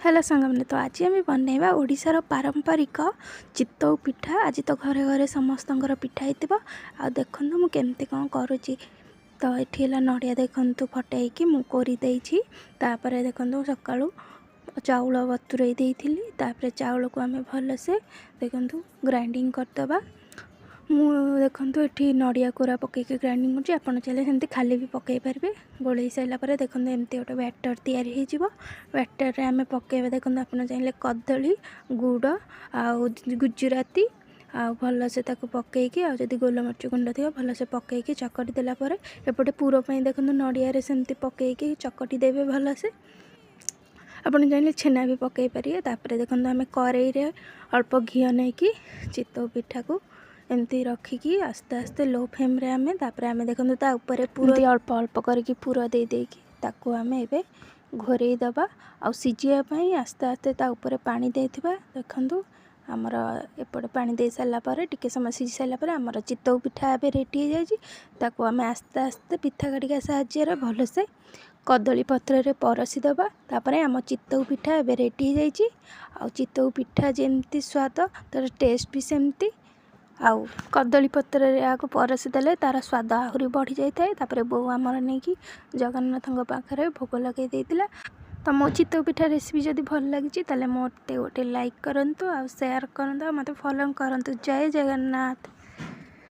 Hello सांगने तो आज आम बनवा ओडिशार पारंपरिक चितौ पिठा। आज तो घरे घरे समस्त पिठा होता आ देखु मुझे कौन करुच्ची। तो ये नड़िया देखु फटैकी मु कोरीदे देखु सका चाउल बतुरई देती चाउल को आम भलसे देखु ग्राइंडिंग करदे। मु देखु ये नड़िया कोरा पकईक ग्राइंडिंग कर चाहिए सेमती खाली भी पकई पारे। गोल सारापर देखो एमती गोटे बैटर तैयारी हो बैटर रे आम पकईबा। देखो आप चाहिए कदली गुड़ आउ गुजराती आउ भलसे पकईकी आदि गोलमरीच गुंड थी भलसे पकईकी चकटी देलापर एपटे पूरपाई देखो नड़िया सेमती पकईकी चकटी देवे भलसे। आपन चाहिए छेना भी पकई पारे। तापर देखो आम कड़ई रे अल्प घी नहीं कि चितौ पिठा को एमती रखिकी आस्ते आस्ते लो फ्लेम रे आम देखो ता ऊपर पूरा अल्प अल्प करके पूरा दे देकी ताकू आम एबे घोरई दबा आ सिझापी आस्ते आस्ते ता ऊपर पानी देथिबा। देखंतु आमर एपटे पानी दे सारा पर टिके समय सिझी सारापर आमर चितौ पिठा एबे रेडी हो जाए। ताकू आम आस्ते आस्ते पिठा काटिका साहाय्य भलसे कदली पत्र रे परसी दबा। तापर आम चितौ पिठा एबे रेडी हो जाए। आ चितौ पिठा जेमती स्वाद तार टेस्ट भी सेमती। आउ कदली पत्र आग परसी देले तार स्वाद आहरी बढ़ी जाए। तापर बो आमर नहीं कि जगन्नाथ पाखे भोग लगे देतिला। तो मो चितौ पिठा रेसिपी जदि भल लगी ताले मोटे गोटे लाइक करंतु आ शेयर करंतु आ मते फॉलो करंतु। जय जगन्नाथ।